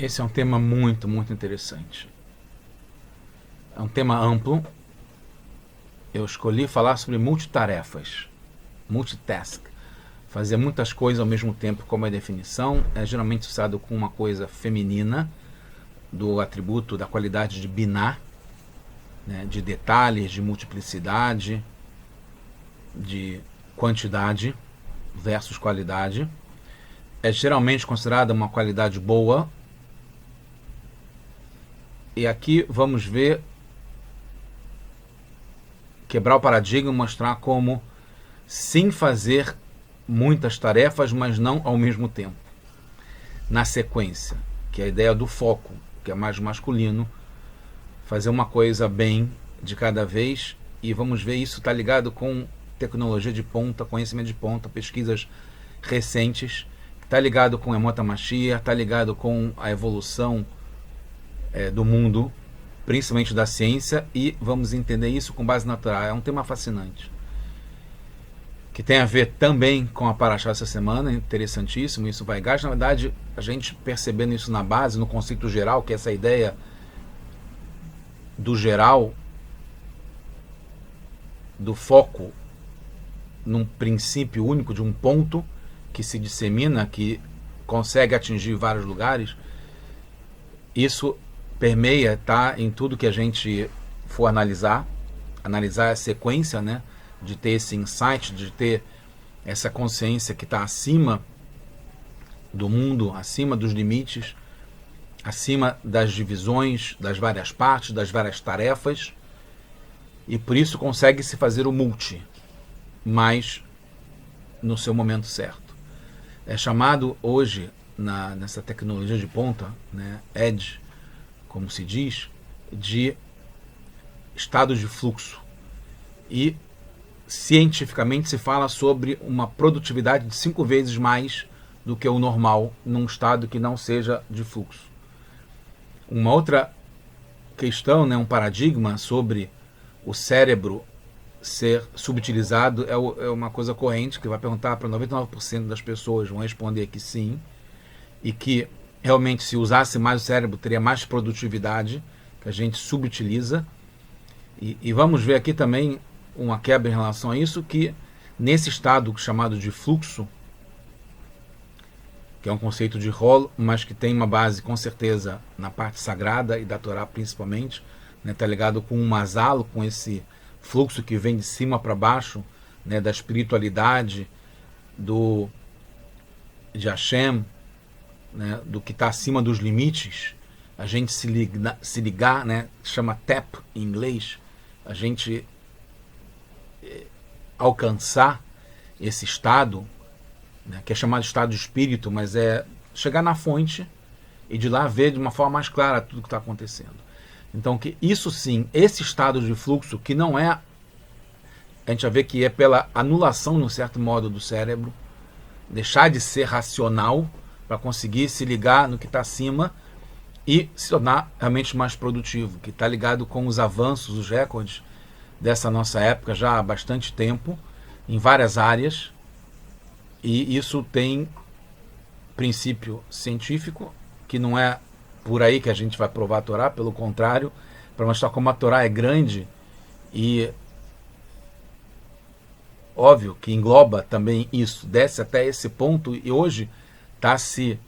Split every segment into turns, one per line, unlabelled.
Esse é um tema muito, muito interessante. É um tema amplo. Eu escolhi falar sobre multitarefas, multitask. Fazer muitas coisas ao mesmo tempo, como é a definição, é geralmente usado com uma coisa feminina, do atributo da qualidade de biná, né, de detalhes, de multiplicidade, de quantidade versus qualidade. É geralmente considerada uma qualidade boa. E aqui vamos ver, quebrar o paradigma, mostrar como sim fazer muitas tarefas, mas não ao mesmo tempo. Na sequência, que é a ideia do foco, que é mais masculino, fazer uma coisa bem de cada vez. E vamos ver, isso está ligado com tecnologia de ponta, conhecimento de ponta, pesquisas recentes, está ligado com Emota Mashiach, está ligado com a evolução do mundo, principalmente da ciência, e vamos entender isso com base natural. É um tema fascinante, que tem a ver também com a Paraxá essa semana, interessantíssimo, isso vai gás. Na verdade, a gente percebendo isso na base, no conceito geral, que é essa ideia do geral, do foco num princípio único, de um ponto que se dissemina, que consegue atingir vários lugares. Isso permeia, tá, em tudo que a gente for analisar a sequência, né, de ter esse insight, de ter essa consciência que está acima do mundo, acima dos limites, acima das divisões, das várias partes, das várias tarefas, e por isso consegue se fazer o multi, mas no seu momento certo. É chamado hoje, nessa tecnologia de ponta, né, Edge, como se diz, de estados de fluxo. E cientificamente se fala sobre uma produtividade de 5 vezes mais do que o normal num estado que não seja de fluxo. Uma outra questão, né, um paradigma sobre o cérebro ser subutilizado é uma coisa corrente, que vai perguntar para 99% das pessoas, vão responder que sim, e que realmente se usasse mais o cérebro teria mais produtividade, que a gente subutiliza. E vamos ver aqui também uma quebra em relação a isso, que nesse estado chamado de fluxo, que é um conceito de rolo, mas que tem uma base com certeza na parte sagrada e da Torá principalmente, né, tá ligado com um masalo, com esse fluxo que vem de cima para baixo, né, da espiritualidade, de Hashem, né, do que está acima dos limites, a gente se ligar, né, chama tap em inglês, a gente alcançar esse estado, né, que é chamado estado de espírito, mas é chegar na fonte e de lá ver de uma forma mais clara tudo que está acontecendo. Então, que isso sim, esse estado de fluxo, que não é, a gente vai ver que é pela anulação, num certo modo, do cérebro, deixar de ser racional para conseguir se ligar no que está acima e se tornar realmente mais produtivo, que está ligado com os avanços, os recordes dessa nossa época já há bastante tempo, em várias áreas, e isso tem princípio científico, que não é por aí que a gente vai provar a Torá, pelo contrário, para mostrar como a Torá é grande e óbvio que engloba também isso, desce até esse ponto, e hoje está se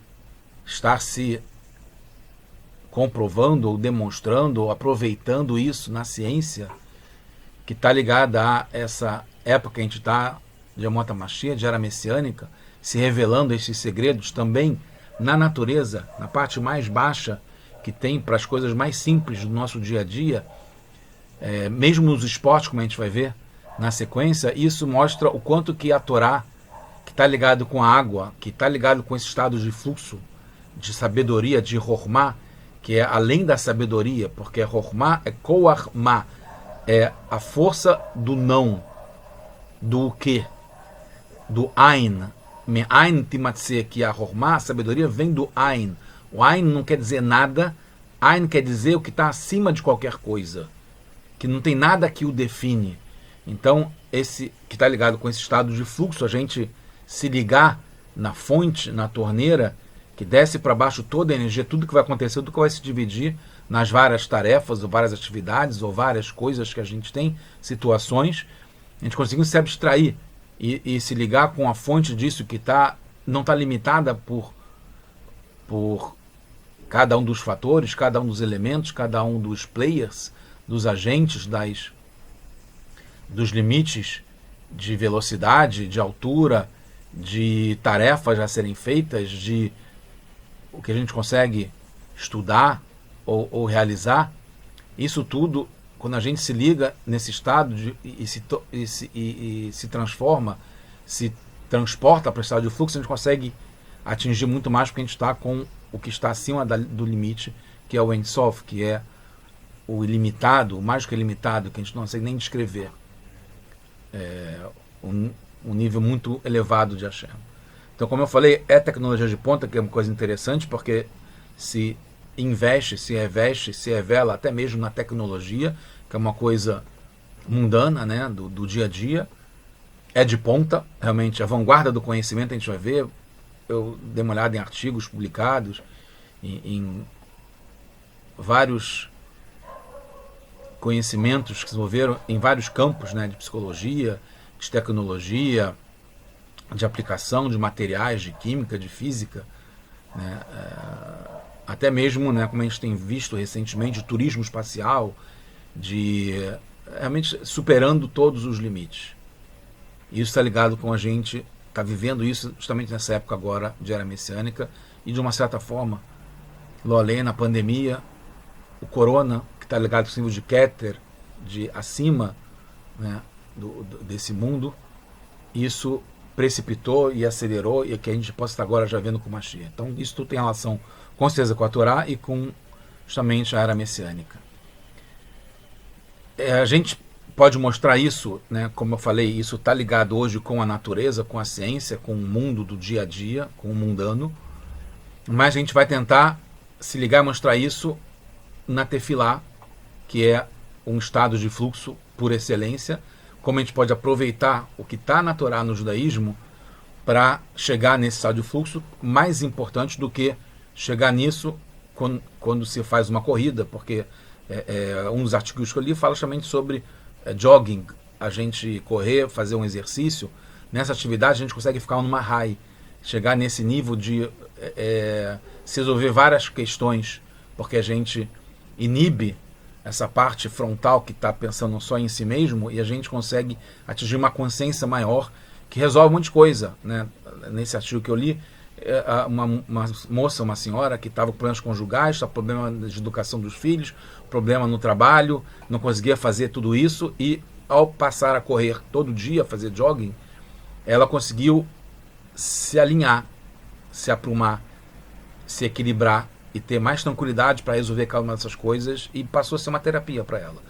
comprovando ou demonstrando ou aproveitando isso na ciência, que está ligada a essa época que a gente está de Emota Mashiach, de era messiânica, se revelando esses segredos também na natureza, na parte mais baixa que tem para as coisas mais simples do nosso dia a dia, mesmo nos esportes, como a gente vai ver na sequência. Isso mostra o quanto que a Torá, que está ligado com a água, que está ligado com esse estado de fluxo, de sabedoria, de Hormá, que é além da sabedoria, porque Hormá é Koach Ma, é a força do não, do que, do Ain. Me Ain Timatse, que a Hormá, a sabedoria, vem do Ain. O Ain não quer dizer nada, Ain quer dizer o que está acima de qualquer coisa, que não tem nada que o define. Então, esse que está ligado com esse estado de fluxo, a gente se ligar na fonte, na torneira, que desce para baixo toda a energia, tudo que vai acontecer, tudo que vai se dividir nas várias tarefas, ou várias atividades, ou várias coisas que a gente tem, situações, a gente conseguiu se abstrair e se ligar com a fonte disso que não está limitada por cada um dos fatores, cada um dos elementos, cada um dos players, dos agentes, dos limites de velocidade, de altura, de tarefas a serem feitas, de o que a gente consegue estudar ou realizar. Isso tudo, quando a gente se liga nesse estado e se transforma, se transporta para o estado de fluxo, a gente consegue atingir muito mais, porque a gente está com o que está acima do limite, que é o Ein Sof, que é o ilimitado, o mais que ilimitado, que a gente não consegue nem descrever. Um nível muito elevado de Hashem. Então, como eu falei, é tecnologia de ponta, que é uma coisa interessante, porque se investe, se reveste, se revela até mesmo na tecnologia, que é uma coisa mundana, né, do dia a dia. É de ponta, realmente, a vanguarda do conhecimento, a gente vai ver. Eu dei uma olhada em artigos publicados, em vários conhecimentos que se desenvolveram em vários campos, né, de psicologia, de tecnologia, de aplicação de materiais, de química, de física, né, até mesmo, né, como a gente tem visto recentemente, de turismo espacial, de realmente superando todos os limites. Isso está ligado com a gente está vivendo isso justamente nessa época agora de era messiânica e de uma certa forma, lo além na pandemia, o corona, que está ligado com o símbolo de Keter, de acima, né, desse mundo, isso precipitou e acelerou, e que a gente possa estar agora já vendo com o Mashiach. Então isso tudo tem relação com certeza com a Torá e com justamente a era messiânica. A gente pode mostrar isso, né, como eu falei, isso está ligado hoje com a natureza, com a ciência, com o mundo do dia a dia, com o mundano, mas a gente vai tentar se ligar e mostrar isso na Tefilá, que é um estado de fluxo por excelência, como a gente pode aproveitar o que está na Torá, no judaísmo, para chegar nesse estado de fluxo, mais importante do que chegar nisso quando se faz uma corrida, porque um dos artigos que eu li fala justamente sobre jogging, a gente correr, fazer um exercício. Nessa atividade a gente consegue ficar numa high, chegar nesse nível de se resolver várias questões, porque a gente inibe essa parte frontal que está pensando só em si mesmo, e a gente consegue atingir uma consciência maior que resolve um monte de coisa, né? Nesse artigo que eu li, uma moça, uma senhora que estava com problemas conjugais, problema de educação dos filhos, problema no trabalho, não conseguia fazer tudo isso, e ao passar a correr todo dia, fazer jogging, ela conseguiu se alinhar, se aprumar, se equilibrar e ter mais tranquilidade para resolver cada uma dessas coisas, e passou a ser uma terapia para ela.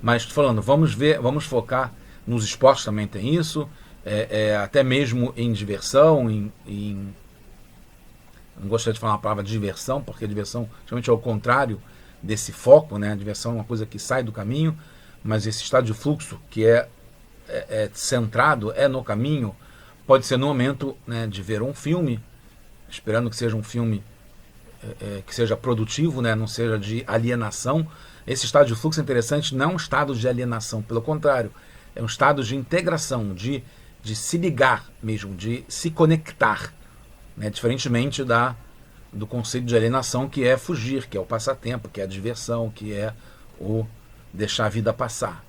Mas falando, vamos focar nos esportes, também tem isso, até mesmo em diversão, não gostaria de falar a palavra diversão, porque a diversão realmente é o contrário desse foco, né? A diversão é uma coisa que sai do caminho, mas esse estado de fluxo que é centrado, no caminho, pode ser no momento, né, de ver um filme, esperando que seja um filme que seja produtivo, né, não seja de alienação. Esse estado de fluxo é interessante, não é um estado de alienação, pelo contrário, é um estado de integração, de se ligar mesmo, de se conectar, né, diferentemente do conceito de alienação, que é fugir, que é o passatempo, que é a diversão, que é o deixar a vida passar,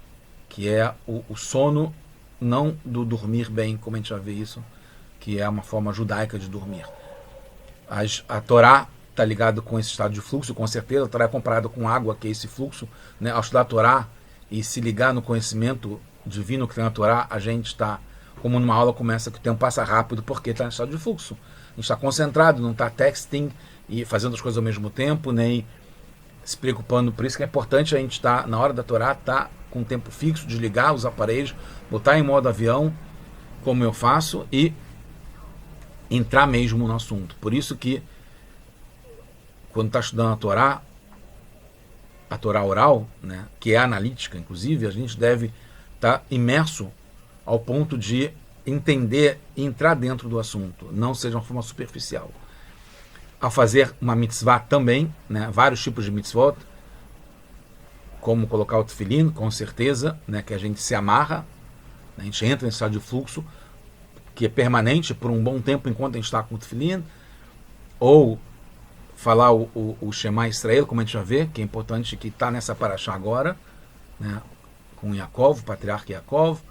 que é o sono, não do dormir bem, como a gente já vê isso, que é uma forma judaica de dormir. A Torá está ligado com esse estado de fluxo, com certeza. A Torá é comparada com água, que é esse fluxo, né? Ao estudar a Torá e se ligar no conhecimento divino que tem na Torá, a gente está, como numa aula começa, que o tempo passa rápido, porque está em estado de fluxo. A gente está concentrado, não está texting e fazendo as coisas ao mesmo tempo, nem se preocupando. Por isso que é importante a gente estar, na hora da Torá, estar com o tempo fixo, desligar os aparelhos, botar em modo avião, como eu faço, e entrar mesmo no assunto. Por isso que, quando está estudando a Torá oral, né, que é analítica, inclusive, a gente deve estar imerso ao ponto de entender e entrar dentro do assunto, não seja uma forma superficial. ao fazer uma mitzvah também, né, vários tipos de mitzvot, como colocar o tefilim, com certeza, né, que a gente se amarra, né, a gente entra nesse estado de fluxo, que é permanente por um bom tempo enquanto a gente está com o tefilim, ou falar o Shema Israel, como a gente já vê, que é importante, que está nessa paraxá agora, né, com Yaakov, o patriarca Yaakov,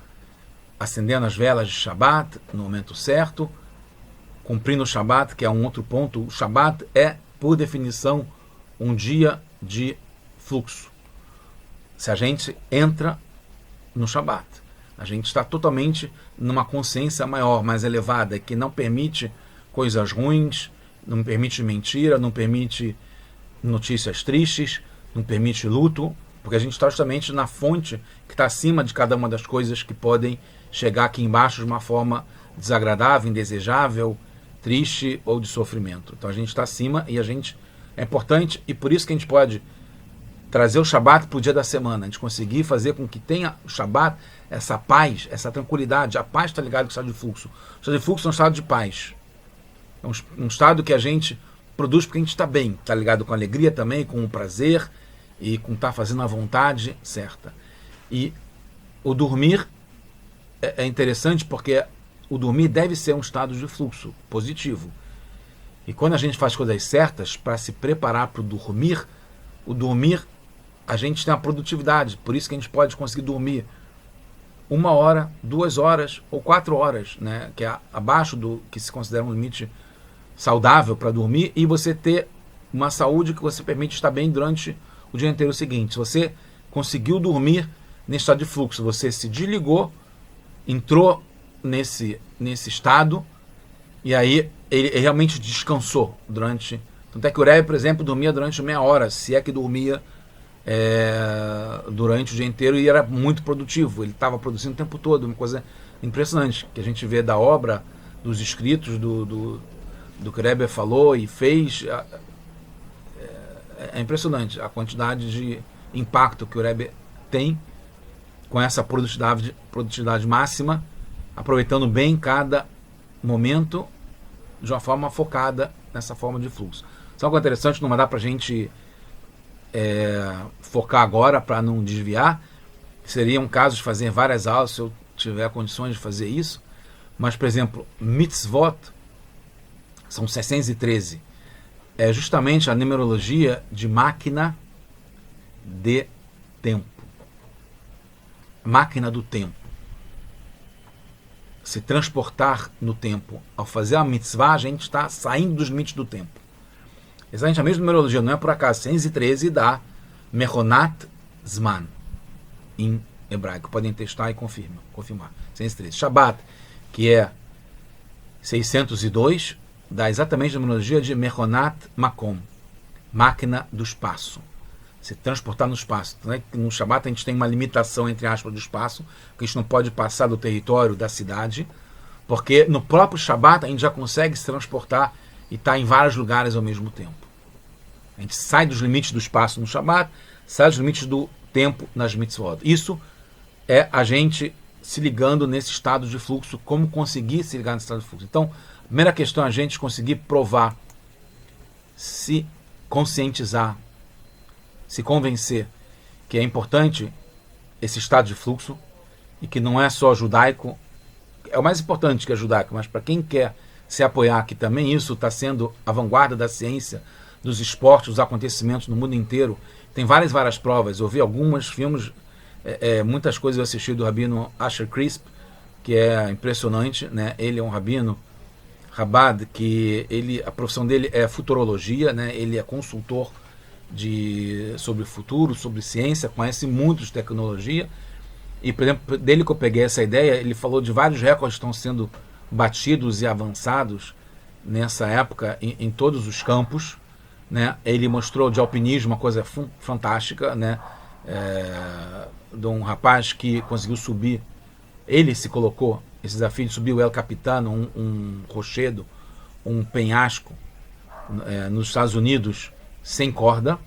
acendendo as velas de Shabbat no momento certo, cumprindo o Shabbat, que é um outro ponto. O Shabbat é, por definição, um dia de fluxo. Se a gente entra no Shabbat, a gente está totalmente numa consciência maior, mais elevada, que não permite coisas ruins, não permite mentira, não permite notícias tristes, não permite luto, porque a gente está justamente na fonte que está acima de cada uma das coisas que podem chegar aqui embaixo de uma forma desagradável, indesejável, triste ou de sofrimento. Então a gente está acima e a gente é importante, e por isso que a gente pode trazer o Shabat para o dia da semana, a gente conseguir fazer com que tenha o Shabat, essa paz, essa tranquilidade. A paz está ligada com o estado de fluxo. O estado de fluxo é um estado de paz. É um estado que a gente produz porque a gente está bem, está ligado com alegria também, com o prazer e com estar fazendo a vontade certa. E o dormir é interessante porque o dormir deve ser um estado de fluxo positivo. E quando a gente faz coisas certas para se preparar para o dormir, a gente tem a produtividade. Por isso que a gente pode conseguir dormir 1 hora, 2 horas ou 4 horas, né? Que é abaixo do que se considera um limite saudável para dormir, e você ter uma saúde que você permite estar bem durante o dia inteiro seguinte. Se você conseguiu dormir nesse estado de fluxo, você se desligou, entrou nesse estado, e aí ele realmente descansou durante... Tanto é que o Rebbe, por exemplo, dormia durante meia hora, se é que dormia durante o dia inteiro, e era muito produtivo. Ele estava produzindo o tempo todo, uma coisa impressionante, que a gente vê da obra, dos escritos, do que o Rebbe falou e fez. É impressionante a quantidade de impacto que o Rebbe tem com essa produtividade máxima, aproveitando bem cada momento de uma forma focada nessa forma de fluxo. Só uma coisa interessante, não vai dar para a gente focar agora para não desviar. Seria um caso de fazer várias aulas se eu tiver condições de fazer isso. Mas, por exemplo, mitzvot são 613. É justamente a numerologia de máquina de tempo. Máquina do tempo. Se transportar no tempo. Ao fazer a mitzvah, a gente está saindo dos limites do tempo. Exatamente a mesma numerologia, não é por acaso. 613 dá Mechonat Zman, em hebraico. Podem testar e confirmar. 613. Shabbat, que é 602, dá exatamente a numerologia de Mechonat Makom, máquina do espaço. Se transportar no espaço. No Shabbat a gente tem uma limitação, entre aspas, do espaço, que a gente não pode passar do território da cidade, porque no próprio Shabbat a gente já consegue se transportar e está em vários lugares ao mesmo tempo. A gente sai dos limites do espaço no Shabbat, sai dos limites do tempo nas mitzvot. Isso é a gente se ligando nesse estado de fluxo, como conseguir se ligar nesse estado de fluxo. Então, a primeira questão é a gente conseguir provar, se conscientizar, se convencer que é importante esse estado de fluxo e que não é só judaico, é o mais importante que é judaico, mas para quem quer se apoiar, que também isso está sendo a vanguarda da ciência, dos esportes, dos acontecimentos no mundo inteiro. Tem várias provas. Eu vi alguns filmes, muitas coisas eu assisti do rabino Asher Crisp, que é impressionante, né? Ele é um rabino Chabad, que a profissão dele é futurologia, né? Ele é consultor sobre futuro, sobre ciência, conhece muito de tecnologia. E, por exemplo, dele que eu peguei essa ideia, ele falou de vários recordes que estão sendo batidos e avançados nessa época em todos os campos, né? Ele mostrou de alpinismo uma coisa fantástica, né? De um rapaz que conseguiu subir, ele se colocou esse desafio de subir o El Capitano, um rochedo, um penhasco nos Estados Unidos sem corda,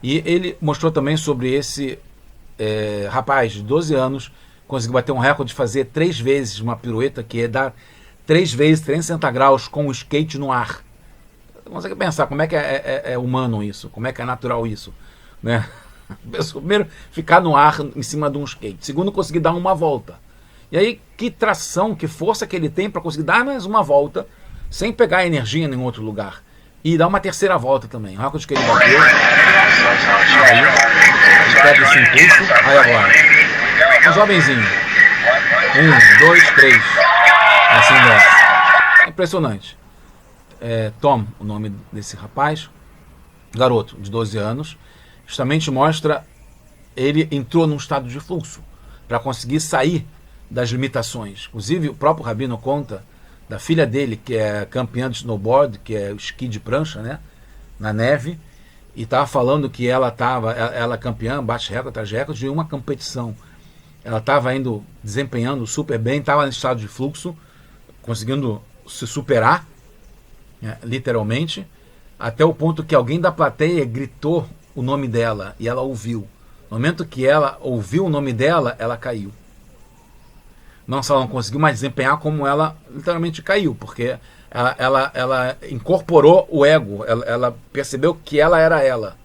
e ele mostrou também sobre esse rapaz de 12 anos, conseguiu bater um recorde de fazer 3 vezes uma pirueta, que é dar 3 vezes 360 graus com o skate no ar. Você consegue pensar como é que é humano isso, como é que é natural isso, né? Primeiro, ficar no ar em cima de um skate. Segundo, conseguir dar uma volta. E aí, que tração, que força que ele tem para conseguir dar mais uma volta, sem pegar energia em outro lugar. E dar uma terceira volta também. O recorde que ele bateu. Aí, ele pega esse impulso. Aí agora, um jovenzinho. 1, 2, 3. Assim desce. É impressionante. Tom, o nome desse rapaz, garoto de 12 anos, justamente mostra, ele entrou num estado de fluxo para conseguir sair das limitações. Inclusive, o próprio Rabino conta da filha dele, que é campeã de snowboard, que é esqui de prancha, né, na neve, e estava falando que ela é campeã, bate recorde atrás de recorde de uma competição. Ela estava indo desempenhando super bem, estava em estado de fluxo, conseguindo se superar, né, literalmente, até o ponto que alguém da plateia gritou o nome dela e ela ouviu. No momento que ela ouviu o nome dela, ela caiu. Não só não conseguiu mais desempenhar, como ela literalmente caiu, porque ela incorporou o ego, ela percebeu que ela era ela.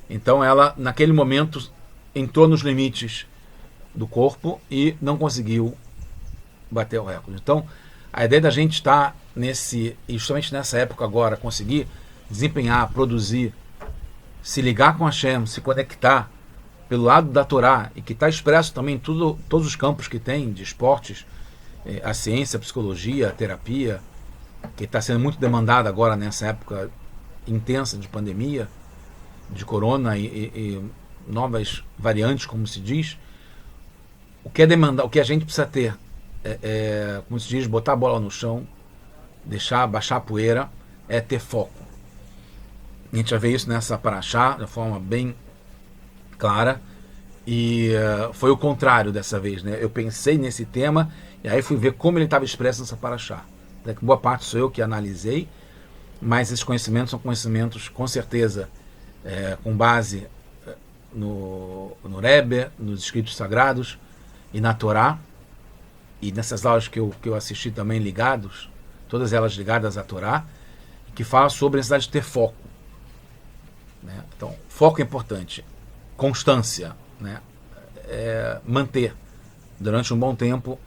Então ela, naquele momento, entrou nos limites do corpo e não conseguiu bater o recorde. Então, a ideia da gente estar justamente nessa época agora, conseguir desempenhar, produzir, se ligar com Hashem, se conectar pelo lado da Torá, e que está expresso também em todos os campos que tem, de esportes, a ciência, a psicologia, a terapia, que está sendo muito demandada agora nessa época intensa de pandemia, de corona e novas variantes, como se diz. O que é demandar, o que a gente precisa ter, como se diz, botar a bola no chão, baixar a poeira, é ter foco. A gente já vê isso nessa paraxá, de forma bem clara, e foi o contrário dessa vez, né? Eu pensei nesse tema e aí fui ver como ele estava expresso nessa paraxá. Boa parte sou eu que analisei, mas esses conhecimentos são conhecimentos, com certeza, com base no Rebbe, nos escritos sagrados e na Torá, e nessas aulas que eu assisti também ligados, todas elas ligadas à Torá, que fala sobre a necessidade de ter foco, né? Então, foco é importante. Constância, né? Manter durante um bom tempo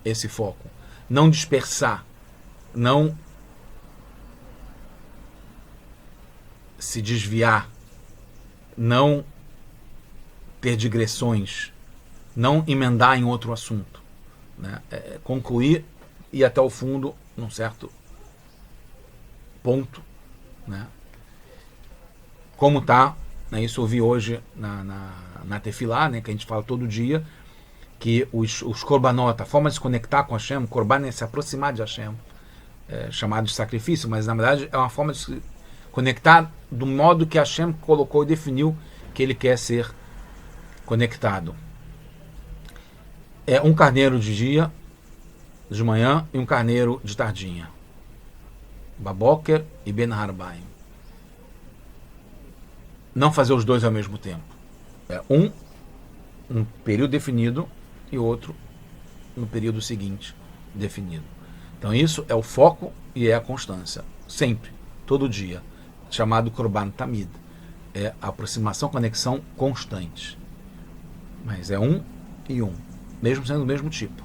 esse foco, não dispersar, não se desviar, não ter digressões, não emendar em outro assunto, né? Concluir e ir até o fundo num certo ponto, né? Como está, né, isso eu vi hoje na Tefilá, né, que a gente fala todo dia, que os korbanot, a forma de se conectar com Hashem, korban é se aproximar de Hashem, chamado de sacrifício, mas na verdade é uma forma de se conectar do modo que Hashem colocou e definiu que ele quer ser conectado. É um carneiro de dia, de manhã, e um carneiro de tardinha. Baboker e Ben Harbaim. Não fazer os dois ao mesmo tempo. Um período definido e outro no período seguinte definido. Então isso é o foco e é a constância. Sempre, todo dia. Chamado Korban Tamid. É a aproximação, conexão constante. Mas é um e um. Mesmo sendo do mesmo tipo.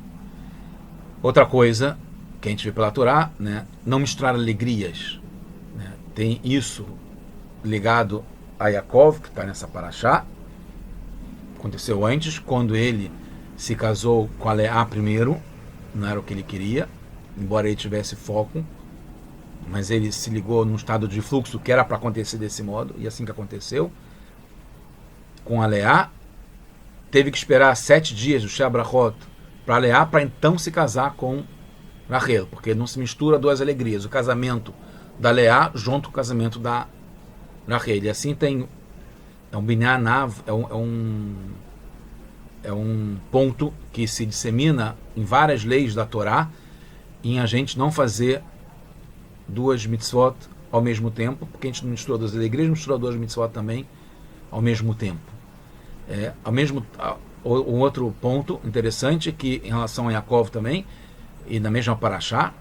Outra coisa que a gente vê pela Torá, né? Não misturar alegrias. Né? Tem isso ligado a Yaakov, que está nessa paraxá. Aconteceu antes, quando ele se casou com a Leá primeiro, não era o que ele queria, embora ele tivesse foco, mas ele se ligou num estado de fluxo que era para acontecer desse modo, e assim que aconteceu. Com a Leá, teve que esperar 7 dias do Shabrachot para a Leá, para então se casar com Rachel, porque não se mistura duas alegrias, o casamento da Leá junto com o casamento da Rachel. E assim tem um binyan-nav, é um ponto que se dissemina em várias leis da Torá, em a gente não fazer duas mitzvot ao mesmo tempo, porque a gente não mistura duas alegrias, mistura duas mitzvot também ao mesmo tempo. Um outro ponto interessante é que, em relação a Yaakov também, e na mesma paraxá,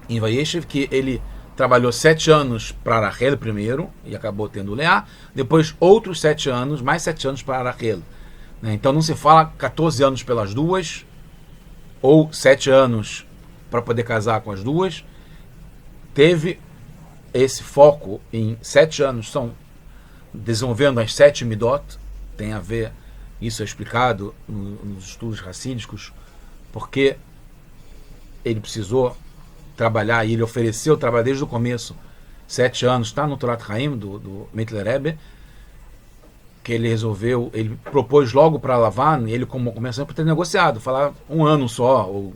em Vayeshev, que ele trabalhou 7 anos para Rachel primeiro, e acabou tendo Leá, depois outros 7 anos, mais 7 anos para Rachel. Então não se fala 14 anos pelas duas, ou 7 anos para poder casar com as duas. Teve esse foco em 7 anos, são desenvolvendo as 7 midot, tem a ver, isso é explicado nos estudos racídicos, porque ele precisou trabalhar, e ele ofereceu trabalho desde o começo, 7 anos, está no Torat Haim, do Mittler Rebbe, que ele resolveu, ele propôs logo para Lavan, e ele começou a ter negociado, falar 1 ano só, ou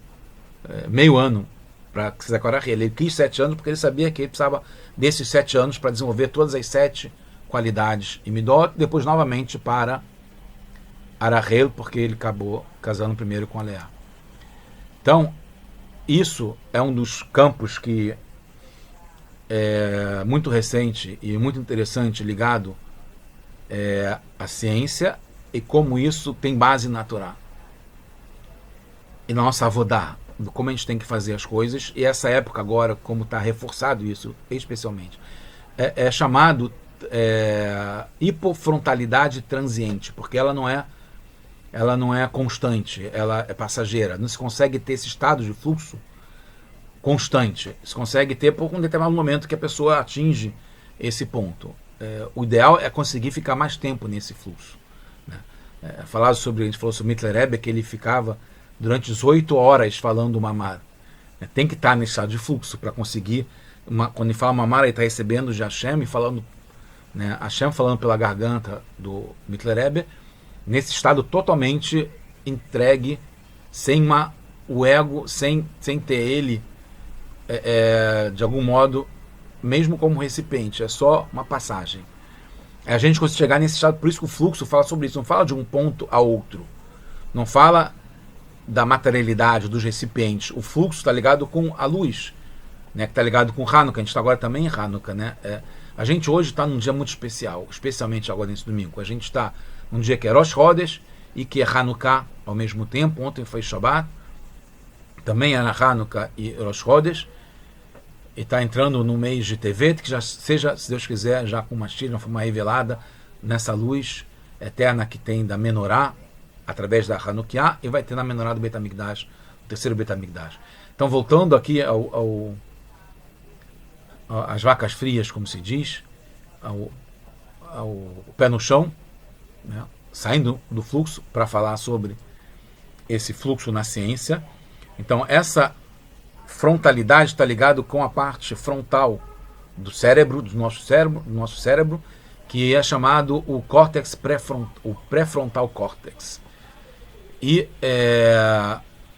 meio ano, para que se decorar ele. Ele quis 7 anos porque ele sabia que ele precisava desses 7 anos para desenvolver todas as 7 qualidades em Midot, depois novamente para Arachel, porque ele acabou casando primeiro com a Leá. Então, isso é um dos campos que é muito recente e muito interessante, ligado à ciência, e como isso tem base na Torá. E na nossa avodá, como a gente tem que fazer as coisas, e essa época agora, como está reforçado isso, especialmente, é chamado hipofrontalidade transiente, porque ela não é constante, ela é passageira. Não se consegue ter esse estado de fluxo constante. Se consegue ter por um determinado momento que a pessoa atinge esse ponto. O ideal é conseguir ficar mais tempo nesse fluxo. Né? A gente falou sobre Mittler Rebbe, que ele ficava durante 18 horas falando o mamar. Tem que estar nesse estado de fluxo para conseguir. Quando ele fala mamar, ele está recebendo de Hashem e falando, né, Hashem falando pela garganta do Mittler Rebbe, nesse estado totalmente entregue, sem o ego, sem ter ele de algum modo, mesmo como recipiente, é só uma passagem. A gente consegue chegar nesse estado, por isso que o fluxo fala sobre isso, não fala de um ponto a outro, não fala da materialidade dos recipientes. O fluxo está ligado com a luz, né, que está ligado com Hanukkah. A gente está agora também em Hanukkah, né? A gente hoje está num dia muito especial, especialmente agora nesse domingo. A gente está num dia que é Rosh Chodesh e que é Hanukkah ao mesmo tempo. Ontem foi Shabbat, também era Hanukkah e Rosh Chodesh, e está entrando no mês de Tevet, que já seja, se Deus quiser, já com uma forma revelada nessa luz eterna que tem da Menorá, através da Hanukkah, e vai ter na Menorá do Beit HaMikdash, o terceiro Beit HaMikdash. Então, voltando aqui às vacas frias, como se diz, ao pé no chão, né, saindo do fluxo, para falar sobre esse fluxo na ciência. Então, essa frontalidade está ligado com a parte frontal do cérebro, do nosso cérebro, que é chamado o córtex pré-frontal córtex. E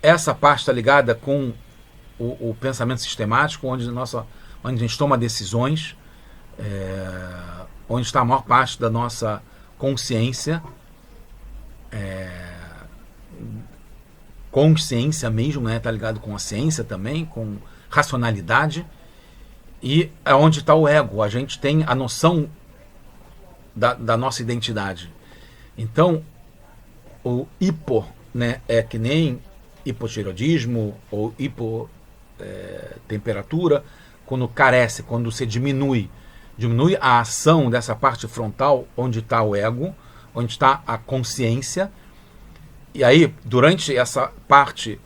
essa parte está ligada com o pensamento sistemático, onde a gente toma decisões, onde está a maior parte da nossa consciência, consciência mesmo, né? Está ligado com a ciência também, com racionalidade, e é onde está o ego. A gente tem a noção da nossa identidade. Então, o hipo, né, é que nem hipotireoidismo ou hipotemperatura, quando carece, quando você diminui a ação dessa parte frontal, onde está o ego, onde está a consciência. E aí, durante essa parte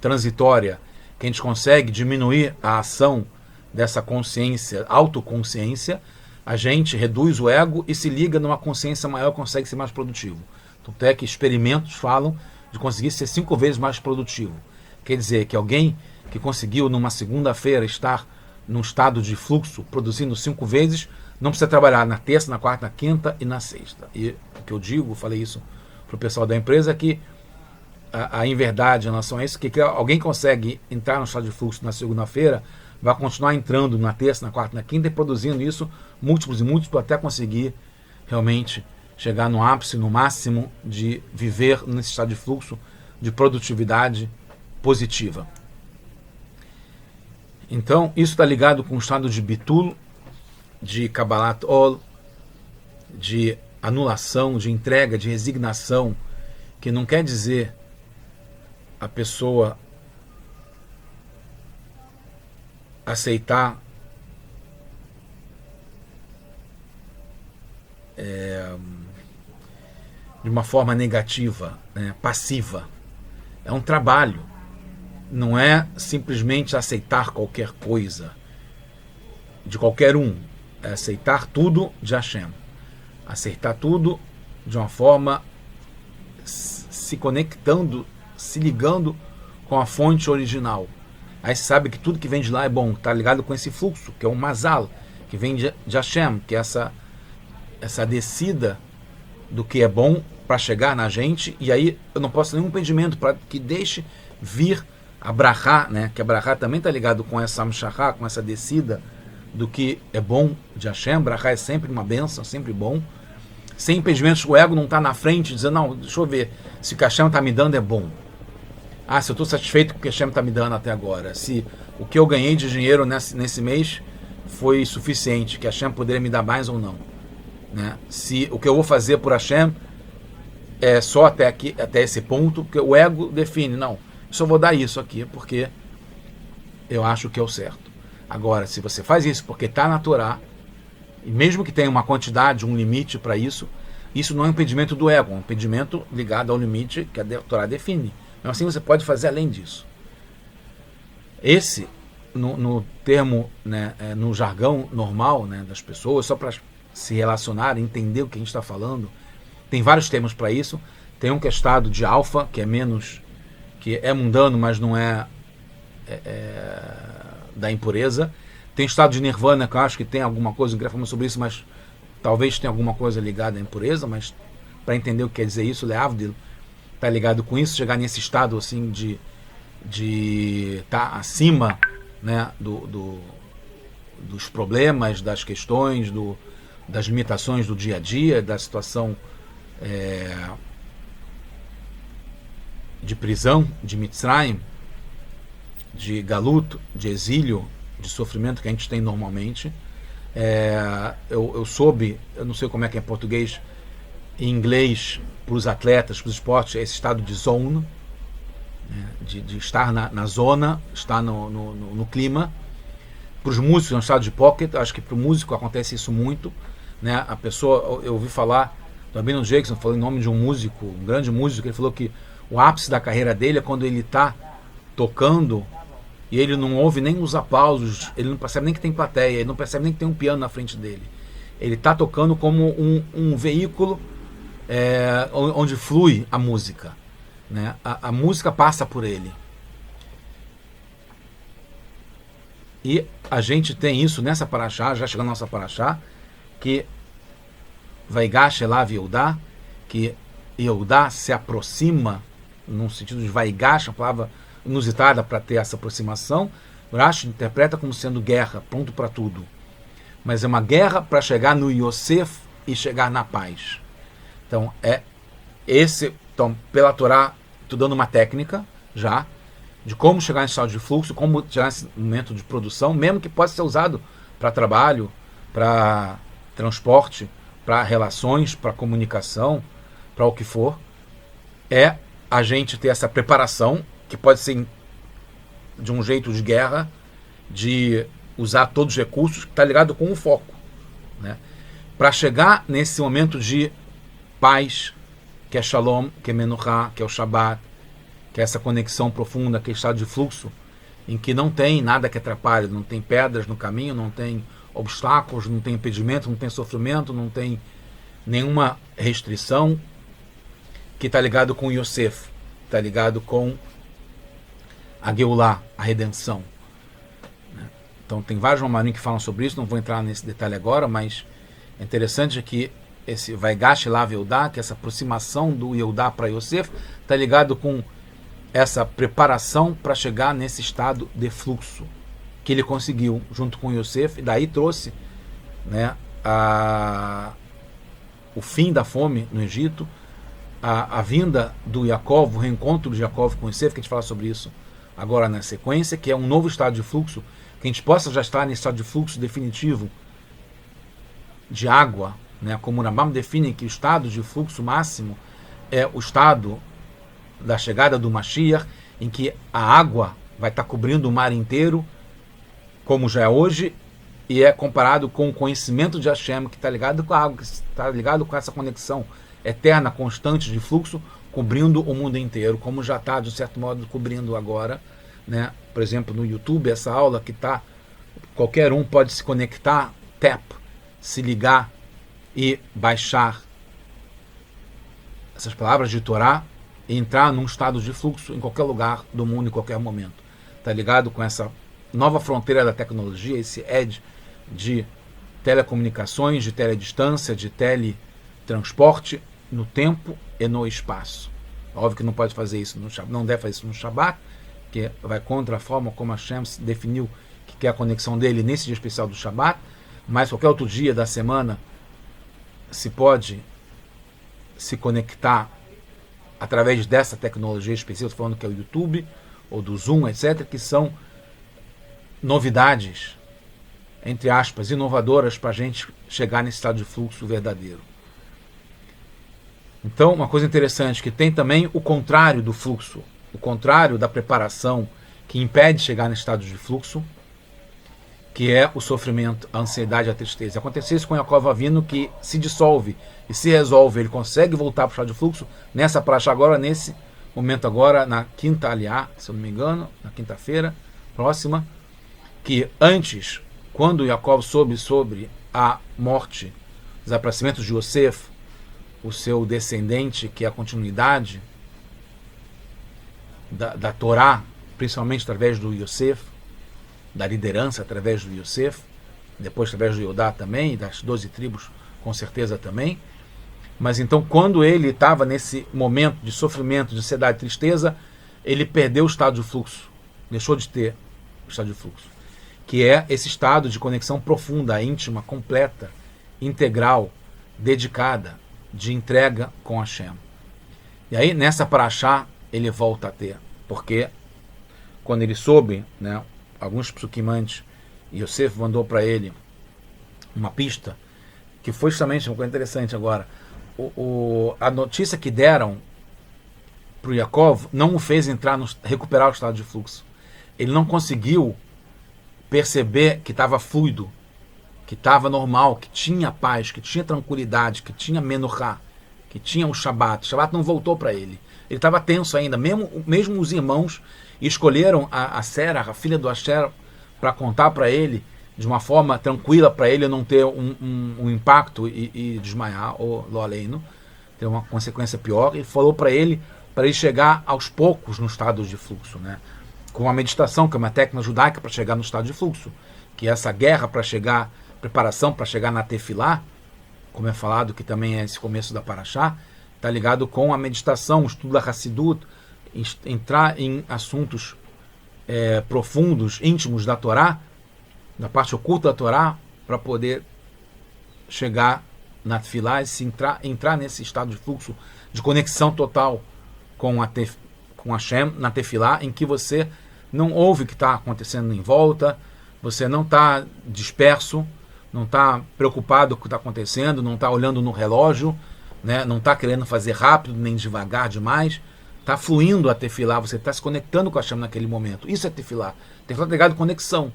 transitória, que a gente consegue diminuir a ação dessa consciência, autoconsciência, a gente reduz o ego e se liga numa consciência maior, consegue ser mais produtivo. Então, até que experimentos falam de conseguir ser 5 vezes mais produtivo. Quer dizer que alguém que conseguiu numa segunda-feira estar num estado de fluxo, produzindo 5 vezes, não precisa trabalhar na terça, na quarta, na quinta e na sexta. E o que eu digo, falei isso para o pessoal da empresa, que em verdade, em relação a isso, que alguém consegue entrar no estado de fluxo na segunda-feira, vai continuar entrando na terça, na quarta, na quinta e produzindo isso múltiplos e múltiplos até conseguir realmente chegar no ápice, no máximo de viver nesse estado de fluxo de produtividade positiva. Então, isso está ligado com o estado de bitul, de Kabbalat Ol, de anulação, de entrega, de resignação, que não quer dizer a pessoa aceitar de uma forma negativa, né, passiva. É um trabalho. Não é simplesmente aceitar qualquer coisa de qualquer um. É aceitar tudo de Hashem. Aceitar tudo de uma forma se conectando, se ligando com a fonte original. Aí você sabe que tudo que vem de lá é bom. Está ligado com esse fluxo, que é um mazal, que vem de Hashem, que é essa descida do que é bom para chegar na gente. E aí eu não posso nenhum impedimento para que deixe vir a brachá, né? Que a brachá também está ligado com essa amshachá, com essa descida do que é bom de Hashem. Brachá é sempre uma bênção, sempre bom. Sem impedimentos, o ego não está na frente dizendo, não, deixa eu ver, se o que Hashem está me dando é bom. Ah, se eu estou satisfeito com o que Hashem está me dando até agora, se o que eu ganhei de dinheiro nesse mês foi suficiente, que Hashem poderia me dar mais ou não. Né? Se o que eu vou fazer por Hashem é só até esse ponto, porque o ego define, não, só vou dar isso aqui porque eu acho que é o certo. Agora, se você faz isso porque está na Torá, e mesmo que tenha uma quantidade, um limite para isso, isso não é um impedimento do ego, é um impedimento ligado ao limite que a Torá define. Então, assim, você pode fazer além disso. Esse, no termo, né, no jargão normal, né, das pessoas, só para se relacionar, entender o que a gente está falando, tem vários termos para isso. Tem um que é estado de alfa, que é menos, que é mundano, mas não é da impureza. Tem estado de nirvana, que eu acho que tem alguma coisa, eu queria falar sobre isso, mas talvez tenha alguma coisa ligada à impureza, mas para entender o que quer dizer isso, Leavdil está ligado com isso, chegar nesse estado assim de estar acima, né, dos problemas, das questões, das limitações do dia a dia, da situação de prisão, de Mitzrayim, de galuto, de exílio, de sofrimento que a gente tem normalmente. Eu soube, eu não sei como é que é em português, em inglês, para os atletas, para os esportes, é esse estado de zone, né, de estar na zona, estar no clima. Para os músicos é um estado de pocket. Acho que para o músico acontece isso muito, né? A pessoa, eu ouvi falar do Abino Jackson, falou em nome de um músico, um grande músico, ele falou que o ápice da carreira dele é quando ele está tocando e ele não ouve nem os aplausos, ele não percebe nem que tem plateia, ele não percebe nem que tem um piano na frente dele. Ele está tocando como um veículo onde flui a música, né? A música passa por ele. E a gente tem isso nessa paraxá, já chegando na nossa paraxá, que Vaigash Elav Yehudá, que Yehudá se aproxima, no sentido de Vaigash, a palavra inusitada para ter essa aproximação. Rashi interpreta como sendo guerra, pronto para tudo. Mas é uma guerra para chegar no Yosef e chegar na paz. Então, então pela Torá, estou dando uma técnica já, de como chegar nesse estado de fluxo, como chegar nesse momento de produção, mesmo que possa ser usado para trabalho, para transporte, para relações, para comunicação, para o que for, é a gente ter essa preparação, que pode ser de um jeito de guerra, de usar todos os recursos, que está ligado com o foco, né? Para chegar nesse momento de paz, que é Shalom, que é Menuchá, que é o Shabbat, que é essa conexão profunda, que é estado de fluxo, em que não tem nada que atrapalhe, não tem pedras no caminho, não tem obstáculos, não tem impedimento, não tem sofrimento, não tem nenhuma restrição, que está ligado com Yosef, está ligado com a Geulah, a redenção. Então tem vários Mamarim que falam sobre isso, não vou entrar nesse detalhe agora, mas é interessante que esse Vaigash Elav Yehudá, que essa aproximação do Yehudá para Yosef, está ligado com essa preparação para chegar nesse estado de fluxo que ele conseguiu junto com Yosef, e daí trouxe, né, o fim da fome no Egito, a vinda do Yaakov, o reencontro de Yaakov com Yosef, que a gente fala sobre isso agora na sequência, que é um novo estado de fluxo, que a gente possa já estar nesse estado de fluxo definitivo de água, né, como o Rambam define que o estado de fluxo máximo é o estado da chegada do Mashiach, em que a água vai estar cobrindo o mar inteiro, como já é hoje, e é comparado com o conhecimento de Hashem, que está ligado com a água, que está ligado com essa conexão eterna, constante de fluxo, cobrindo o mundo inteiro, como já está, de certo modo, cobrindo agora, né? Por exemplo, no YouTube, essa aula que está, qualquer um pode se conectar, se ligar e baixar essas palavras de Torá e entrar num estado de fluxo em qualquer lugar do mundo, em qualquer momento. Está ligado com essa nova fronteira da tecnologia, esse edge de telecomunicações, de teledistância, de teletransporte no tempo e no espaço. Óbvio que não pode fazer isso não deve fazer isso no Shabbat, que vai contra a forma como Hashem definiu que é a conexão dele nesse dia especial do Shabbat, mas qualquer outro dia da semana se pode se conectar através dessa tecnologia específica, estou falando que é o YouTube ou do Zoom, etc., que são novidades, entre aspas, inovadoras para a gente chegar nesse estado de fluxo verdadeiro. Então, uma coisa interessante, que tem também o contrário do fluxo, o contrário da preparação que impede chegar nesse estado de fluxo, que é o sofrimento, a ansiedade e a tristeza. Aconteceu isso com Yaakov Avinu, que se dissolve e se resolve, ele consegue voltar para o estado de fluxo nessa praxa agora, nesse momento agora, na quinta aliá, se eu não me engano, na quinta-feira próxima, que antes, quando Yaakov soube sobre a morte, os desaparecimentos de Yosef, o seu descendente, que é a continuidade da Torá, principalmente através do Yosef, da liderança através do Yosef, depois através do Yodá também, das 12 tribos com certeza também. Mas então, quando ele estava nesse momento de sofrimento, de ansiedade e tristeza, ele perdeu o estado de fluxo, deixou de ter o estado de fluxo, que é esse estado de conexão profunda, íntima, completa, integral, dedicada, de entrega com Hashem. E aí, nessa paraxá, ele volta a ter, porque quando ele soube, né, alguns psukim antes, Yosef mandou para ele uma pista, que foi justamente uma coisa interessante agora. A notícia que deram para o Yaakov não o fez recuperar o estado de fluxo. Ele não conseguiu perceber que estava fluido, que estava normal, que tinha paz, que tinha tranquilidade, que tinha menorá, que tinha o Shabat. O Shabat não voltou para ele. Ele estava tenso ainda. Mesmo os irmãos escolheram a Sera, a filha do Asher, para contar para ele de uma forma tranquila, para ele não ter um impacto e desmaiar, ou lo aleino, ter uma consequência pior. E falou para ele chegar aos poucos no estado de fluxo, né? Com a meditação, que é uma técnica judaica para chegar no estado de fluxo, que é essa guerra para chegar, preparação para chegar na tefilá, como é falado, que também é esse começo da paraxá, está ligado com a meditação, o estudo da Hassidut, entrar em assuntos profundos, íntimos da Torá, da parte oculta da Torá, para poder chegar na tefilá e entrar nesse estado de fluxo, de conexão total com Hashem, na tefilá, em que você não ouve o que está acontecendo em volta, você não está disperso, não está preocupado com o que está acontecendo, não está olhando no relógio, né? Não está querendo fazer rápido nem devagar demais, está fluindo a tefilá, você está se conectando com a Hashem naquele momento. Isso é tefilá. Tefilá está ligado com conexão.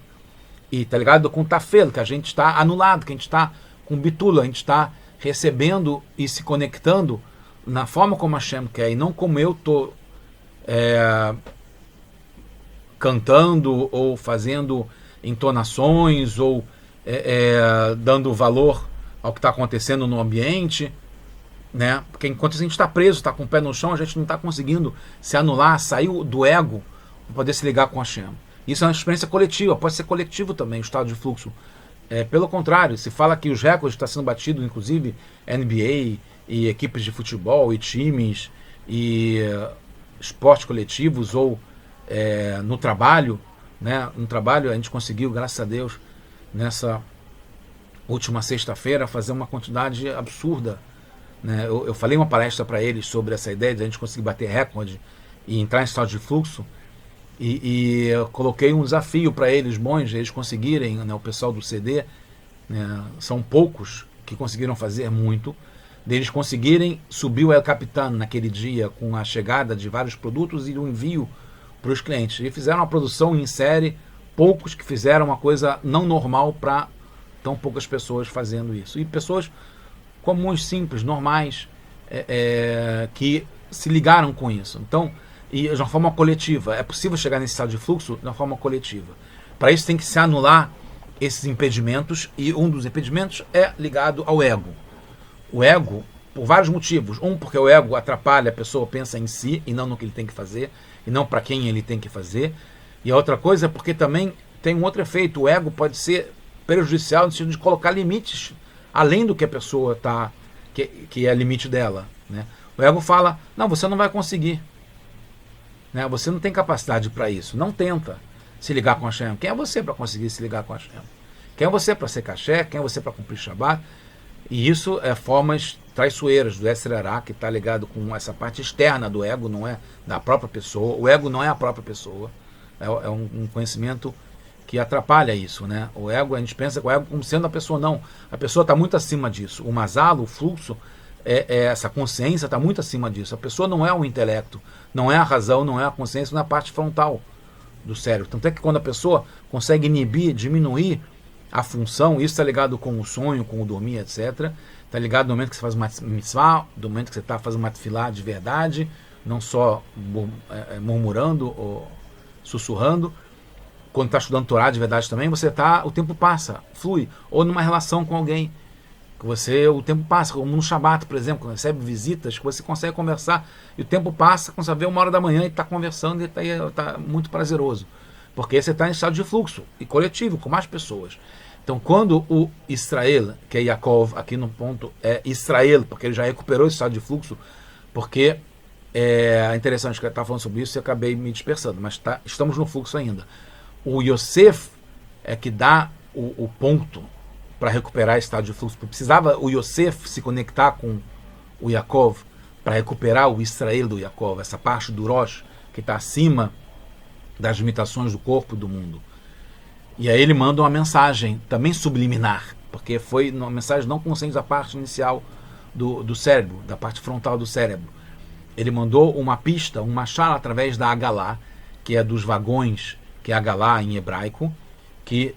E está ligado com o tafel, que a gente está anulado, que a gente está com bitula, a gente está recebendo e se conectando na forma como a Hashem quer, e não como eu estou cantando ou fazendo entonações ou dando valor ao que está acontecendo no ambiente, né? Porque enquanto a gente está preso, está com o pé no chão, a gente não está conseguindo se anular, sair do ego para poder se ligar com a Hashem. Isso é uma experiência coletiva, pode ser coletivo também, o estado de fluxo. Pelo contrário, se fala que os recordes estão sendo batidos, inclusive NBA e equipes de futebol e times e esportes coletivos ou no trabalho, né? No trabalho a gente conseguiu, graças a Deus, nessa última sexta-feira, fazer uma quantidade absurda, né? Eu falei uma palestra para eles sobre essa ideia de a gente conseguir bater recorde e entrar em estado de fluxo, e eu coloquei um desafio para eles, monges, eles conseguirem, né, o pessoal do CD, né, são poucos que conseguiram fazer muito, deles conseguirem subir o El Capitan naquele dia com a chegada de vários produtos e o envio para os clientes. E fizeram uma produção em série poucos que fizeram uma coisa não normal para tão poucas pessoas fazendo isso. E pessoas comuns, simples, normais, que se ligaram com isso. Então, e de uma forma coletiva. É possível chegar nesse estado de fluxo de uma forma coletiva. Para isso tem que se anular esses impedimentos, e um dos impedimentos é ligado ao ego. O ego, por vários motivos. Um, porque o ego atrapalha, a pessoa pensa em si e não no que ele tem que fazer, e não para quem ele tem que fazer. E a outra coisa é porque também tem um outro efeito. O ego pode ser prejudicial no sentido de colocar limites além do que a pessoa está, que é limite dela, né? O ego fala, não, você não vai conseguir, né? Você não tem capacidade para isso, não tenta se ligar com Hashem. Quem é você para conseguir se ligar com Hashem? Quem é você para ser caché? Quem é você para cumprir Shabbat? E isso é formas traiçoeiras do Yetzer Hara, que está ligado com essa parte externa do ego, não é da própria pessoa. O ego não é a própria pessoa, é um conhecimento que atrapalha isso, né? O ego, a gente pensa que o ego como sendo a pessoa, não. A pessoa está muito acima disso. O mazalo, o fluxo, essa consciência está muito acima disso. A pessoa não é o intelecto, não é a razão, não é a consciência, não é a parte frontal do cérebro. Tanto é que quando a pessoa consegue inibir, diminuir a função, isso está ligado com o sonho, com o dormir, etc. Está ligado no momento que você faz uma mitzvah, no momento que você está fazendo uma tefilá de verdade, não só murmurando ou sussurrando. Quando está estudando Torá de verdade também, o tempo passa, flui. Ou numa relação com alguém, que o tempo passa, como no Shabbat, por exemplo, quando recebe visitas, que você consegue conversar, e o tempo passa, quando você vê 1h e está conversando, e está muito prazeroso. Porque você está em estado de fluxo, e coletivo, com mais pessoas. Então, quando o Israel, que é Yaakov, aqui no ponto é Israel, porque ele já recuperou esse estado de fluxo, porque é interessante que eu estava falando sobre isso e acabei me dispersando, mas estamos no fluxo ainda. O Yosef é que dá o ponto para recuperar esse estado de fluxo. Precisava o Yosef se conectar com o Yaakov para recuperar o Israel do Yaakov, essa parte do Rosh que está acima das limitações do corpo e do mundo. E aí ele manda uma mensagem também subliminar, porque foi uma mensagem não consciente da parte inicial do cérebro, da parte frontal do cérebro. Ele mandou uma pista, um machal através da Agalá, que é dos vagões, que é Agalá em hebraico, que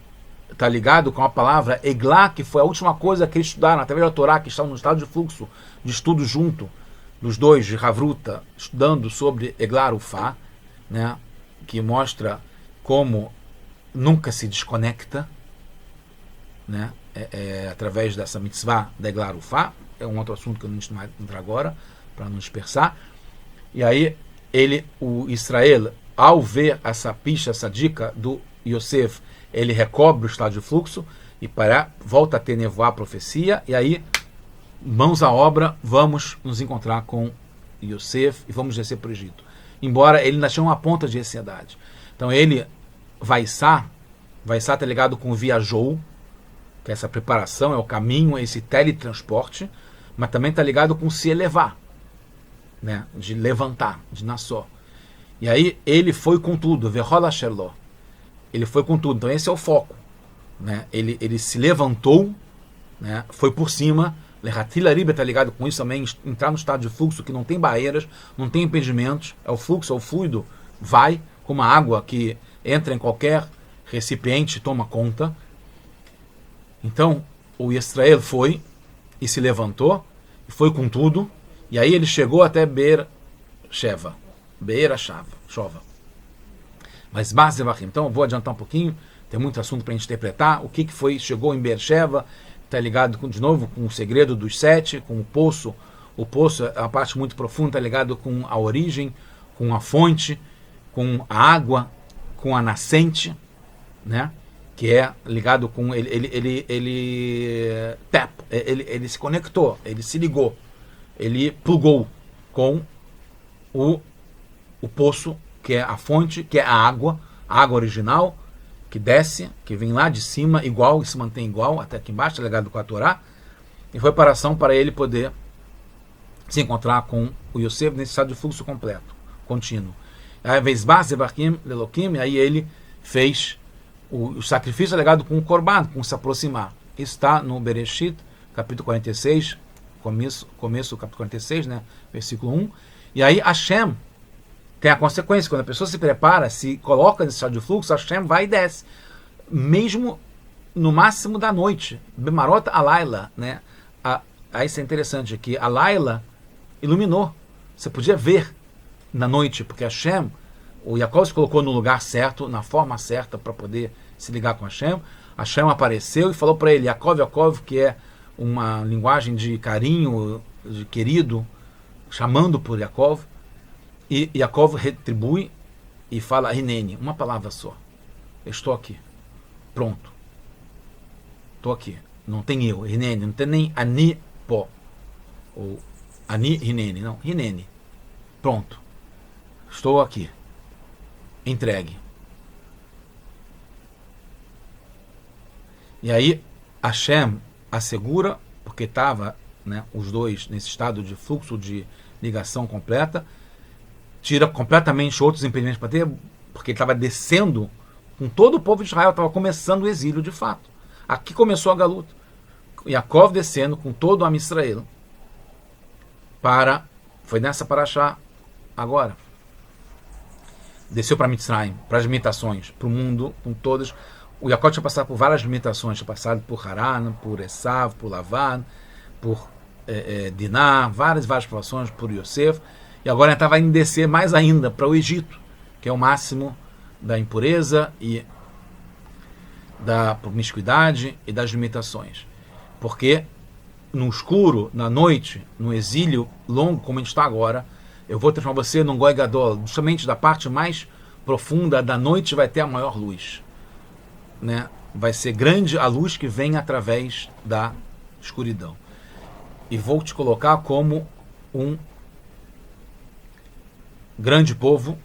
está ligado com a palavra Eglá, que foi a última coisa que eles estudaram através da Torá, que estão no estado de fluxo de estudo junto dos dois, de Havruta, estudando sobre Eglá Ufá, né, que mostra como nunca se desconecta, né, através dessa mitzvah da Eglá Ufá. É um outro assunto que eu não vou entrar agora, para não dispersar. E aí, o Israel, ao ver essa pista, essa dica do Yosef, ele recobre o estado de fluxo e volta a ter nevoar a profecia, e aí, mãos à obra, vamos nos encontrar com Yosef e vamos descer para o Egito. Embora ele ainda tinha uma ponta de ansiedade. Então ele vai estar ligado com o viajou, que é essa preparação, é o caminho, é esse teletransporte, mas também está ligado com se elevar, né, de levantar, de nassó. E aí ele foi com tudo, Vehola Sherló. Ele foi com tudo. Então esse é o foco, né? Ele se levantou, né? Foi por cima. Lehatila Riba está ligado com isso também, entrar no estado de fluxo que não tem barreiras, não tem impedimentos. É o fluxo, é o fluido, vai como a água que entra em qualquer recipiente e toma conta. Então o Israel foi e se levantou, e foi com tudo. E aí ele chegou até Beer Sheva. Chova. Mas Bazevachim. Então eu vou adiantar um pouquinho, tem muito assunto para a gente interpretar. O que foi, chegou em Beersheva, está ligado de novo com o segredo dos 7, com o poço. O poço é uma parte muito profunda, está ligado com a origem, com a fonte, com a água, com a nascente, né? Que é ligado com ele se conectou, ele se ligou, ele plugou com o poço, que é a fonte, que é a água original, que desce, que vem lá de cima, igual, e se mantém igual, até aqui embaixo, ligado com a Torá, e foi preparação para ele poder se encontrar com o Yosef nesse estado de fluxo completo, contínuo. Aí ele fez o sacrifício ligado com o Korban, com se aproximar. Isso está no Bereshit, capítulo 46, começo do capítulo 46, né, versículo 1. E aí Hashem tem a consequência. Quando a pessoa se prepara, se coloca nesse estado de fluxo, Hashem vai e desce. Mesmo no máximo da noite. Bemarot Alayla, né? Aí isso é interessante, que a Laila iluminou. Você podia ver na noite, porque Hashem, o Yaakov se colocou no lugar certo, na forma certa para poder se ligar com Hashem. Hashem apareceu e falou para ele, Yaakov, Yaakov, que é uma linguagem de carinho, de querido, chamando por Yaakov. E Yaakov retribui e fala Hineni, uma palavra só. Eu estou aqui. Pronto. Estou aqui. Não tem eu, Hineni, não tem nem Ani Po. Ou Ani Hineni, não, Hineni. Pronto. Estou aqui. Entregue. E aí Hashem assegura, porque estava, né, os dois nesse estado de fluxo de ligação completa, tira completamente outros impedimentos para ter, porque ele estava descendo com todo o povo de Israel, estava começando o exílio de fato. Aqui começou a galuta. Yaakov descendo com todo o Am Israel foi nessa paraxá agora. Desceu para Mitzrayim, para as limitações, para o mundo, com todas. O Yaakov tinha passado por várias limitações, tinha passado por Haran, por Esav, por Lavan, por Diná, várias provações, por Yosef, e agora estava indo descer mais ainda para o Egito, que é o máximo da impureza e da promiscuidade e das limitações. Porque no escuro, na noite, no exílio longo, como a gente está agora, eu vou transformar você num Goi Gadol, justamente da parte mais profunda da noite vai ter a maior luz. Né? Vai ser grande a luz que vem através da escuridão. E vou te colocar como um grande povo,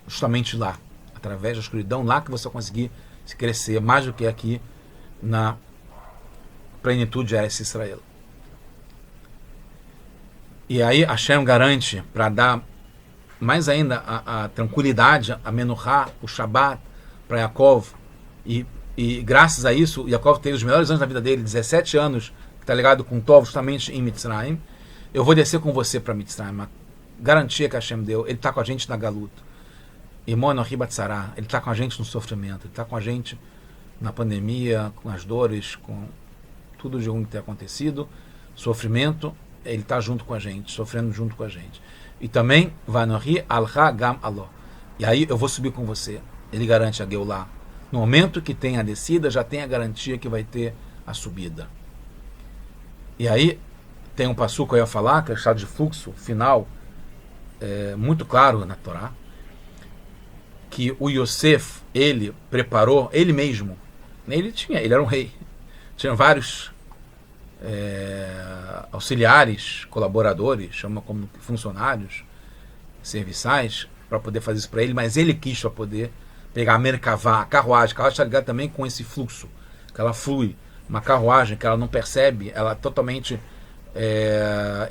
justamente lá, através da escuridão, lá que você vai conseguir se crescer mais do que aqui na plenitude de Eretz Israel. E aí Hashem garante, para dar mais ainda a tranquilidade, a Menuhá, o Shabat, para Yaakov, e graças a isso, Yaakov teve os melhores anos da vida dele, 17 anos, que está ligado com Tov, justamente em Mitzrayim. Eu vou descer com você para Mitzrayim, a garantia que Hashem deu, ele está com a gente na galuta. Imon Batzará, ele está com a gente no sofrimento, ele está com a gente na pandemia, com as dores, com tudo de ruim que tem acontecido, sofrimento, ele está junto com a gente, sofrendo junto com a gente. E também, Vanohi Alha Gam Alo. E aí eu vou subir com você. Ele garante a Geulah. No momento que tem a descida, já tem a garantia que vai ter a subida. E aí tem um passuco que eu ia falar, que é o estado de fluxo final, muito claro na Torá, que o Yosef, ele preparou, ele mesmo, ele era um rei, tinha vários auxiliares, colaboradores, chama como funcionários, serviçais, para poder fazer isso para ele, mas ele quis para poder pegar a Merkavá, a carruagem está ligada também com esse fluxo, que ela flui, uma carruagem que ela não percebe, ela é totalmente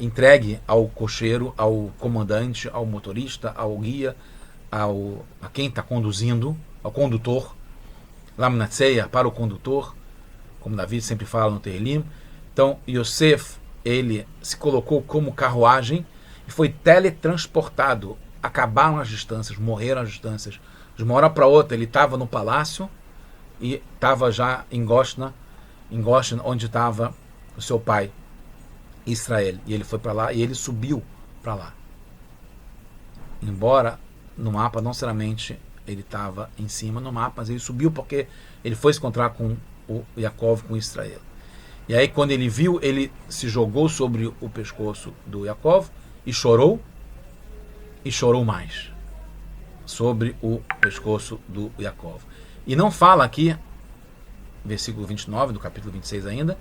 entregue ao cocheiro, ao comandante, ao motorista, ao guia, a quem está conduzindo, ao condutor, Lamnatseia, para o condutor, como Davi sempre fala no Tehillim. Então, Yosef, ele se colocou como carruagem e foi teletransportado. Acabaram as distâncias, morreram as distâncias. De uma hora para outra, ele estava no palácio e estava já em Goshen, onde estava o seu pai, Israel. E ele foi para lá e ele subiu para lá. Embora no mapa, não necessariamente ele estava em cima no mapa, mas ele subiu porque ele foi se encontrar com o Yaakov, com Israel. E aí quando ele viu, ele se jogou sobre o pescoço do Yaakov e chorou mais sobre o pescoço do Yaakov. E não fala aqui, versículo 29 do capítulo 26 ainda,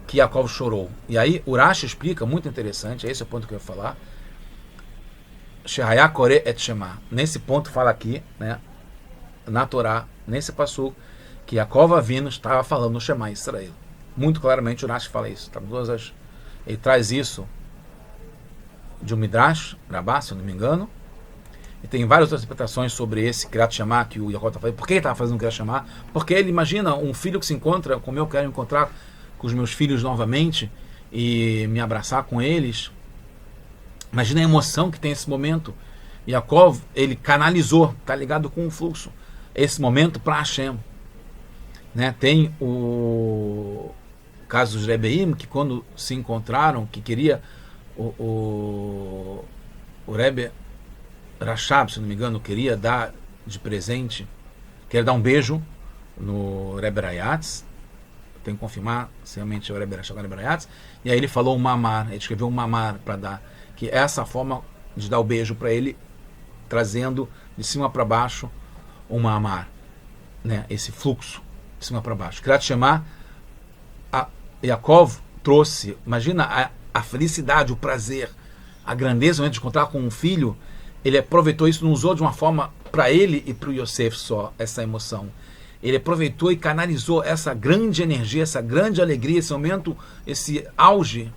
que Yaakov chorou. E aí Urashi explica, muito interessante, esse é o ponto que eu ia falar, Shehayakore et Shema. Nesse ponto fala aqui, né, na Torá, nesse passuco, que Yaakov Avinu estava falando no Shema Israel. Muito claramente o Urashi fala isso. Ele traz isso de um Midrash, Rabá, se eu não me engano, e tem várias outras interpretações sobre esse Kriyat Shema que o Yaakov está fazendo. Por que ele estava fazendo o Kriyat Shema? Porque ele imagina um filho que se encontra, como eu quero encontrar com os meus filhos novamente e me abraçar com eles. Imagina a emoção que tem esse momento Yaakov, ele canalizou, tá ligado com o fluxo, esse momento para Hashem. Né? Tem o caso dos Rebbeim, que quando se encontraram, que queria o Rebbe Rashab, se não me engano, queria dar de presente, queria dar um beijo no Rebbe Rayatz, tem que confirmar se realmente é o Rebbe Rashab ou o Rebbe Rayatz, e aí ele falou um mamar, ele escreveu um mamar para dar, que é essa forma de dar o beijo para ele, trazendo de cima para baixo um mamar, né? Esse fluxo de cima para baixo. Kriyat Shema, Yaakov trouxe, imagina a felicidade, o prazer, a grandeza, o momento de encontrar com um filho, ele aproveitou isso, não usou de uma forma para ele e para o Yosef só, essa emoção. Ele aproveitou e canalizou essa grande energia, essa grande alegria, esse momento, esse auge,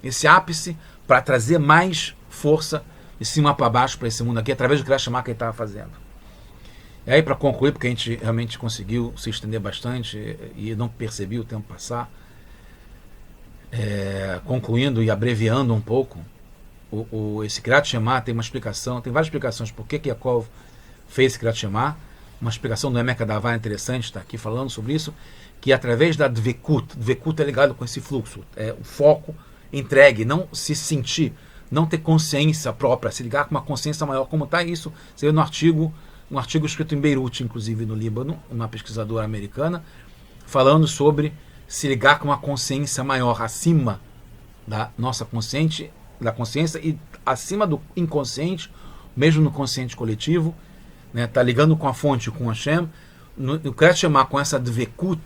esse ápice, para trazer mais força de cima para baixo para esse mundo aqui, através do Kriyat Shema que ele estava fazendo. E aí, para concluir, porque a gente realmente conseguiu se estender bastante e não percebi o tempo passar, concluindo e abreviando um pouco, esse Kriyat Shema tem uma explicação, tem várias explicações por que Yaakov fez esse Kriyat Shema. Uma explicação do Emek Adavar interessante, está aqui falando sobre isso, que através da Dvekut é ligado com esse fluxo, o foco entregue, não se sentir, não ter consciência própria, se ligar com uma consciência maior, como está isso, você vê no artigo, um artigo escrito em Beirute, inclusive no Líbano, uma pesquisadora americana, falando sobre se ligar com uma consciência maior, acima da nossa consciência e acima do inconsciente, mesmo no consciente coletivo, né, tá ligando com a fonte, com Hashem, no Kriyat Shema, com essa Dvekut,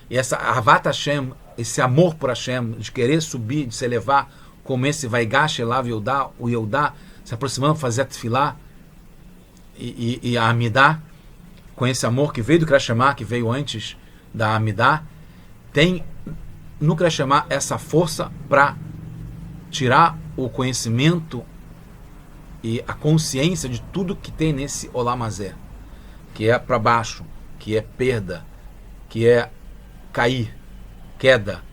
e essa Ahavat Hashem, esse amor por Hashem, de querer subir, de se elevar, como esse Vaigash Elav Yodá, o Yodá, se aproximando, fazer a Tefilá, e a Amidah, com esse amor que veio do Kriyat Shema, que veio antes da Amidah, tem no Kriyat Shema essa força para tirar o conhecimento e a consciência de tudo que tem nesse Olam Hazé, que é para baixo, que é perda, que é cair, queda,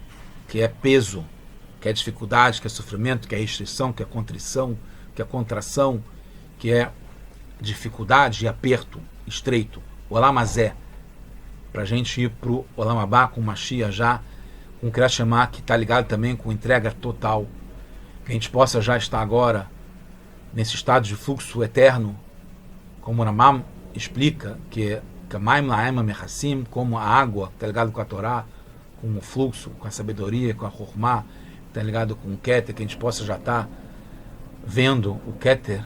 que é peso, que é dificuldade, que é sofrimento, que é restrição, que é contrição, que é contração, que é dificuldade e aperto, estreito, Olam Hazé, para a gente ir para o Olam Abá com Mashiach já, com o Kriyat Shema, que está ligado também com entrega total, que a gente possa já estar agora nesse estado de fluxo eterno, como o Ramam explica, que Kamaim Laema Mechassim, como a água está ligado com a Torá, com o fluxo, com a sabedoria, com a Chokhmah, está ligado com o Keter, que a gente possa já estar vendo o Keter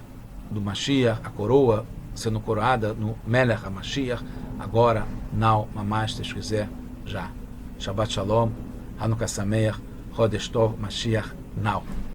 do Mashiach, a coroa sendo coroada no Melech HaMashiach, agora, now, mamash, se quiser, já. Shabbat Shalom, Hanukkah Sameach, Chodesh Tov, Mashiach, now.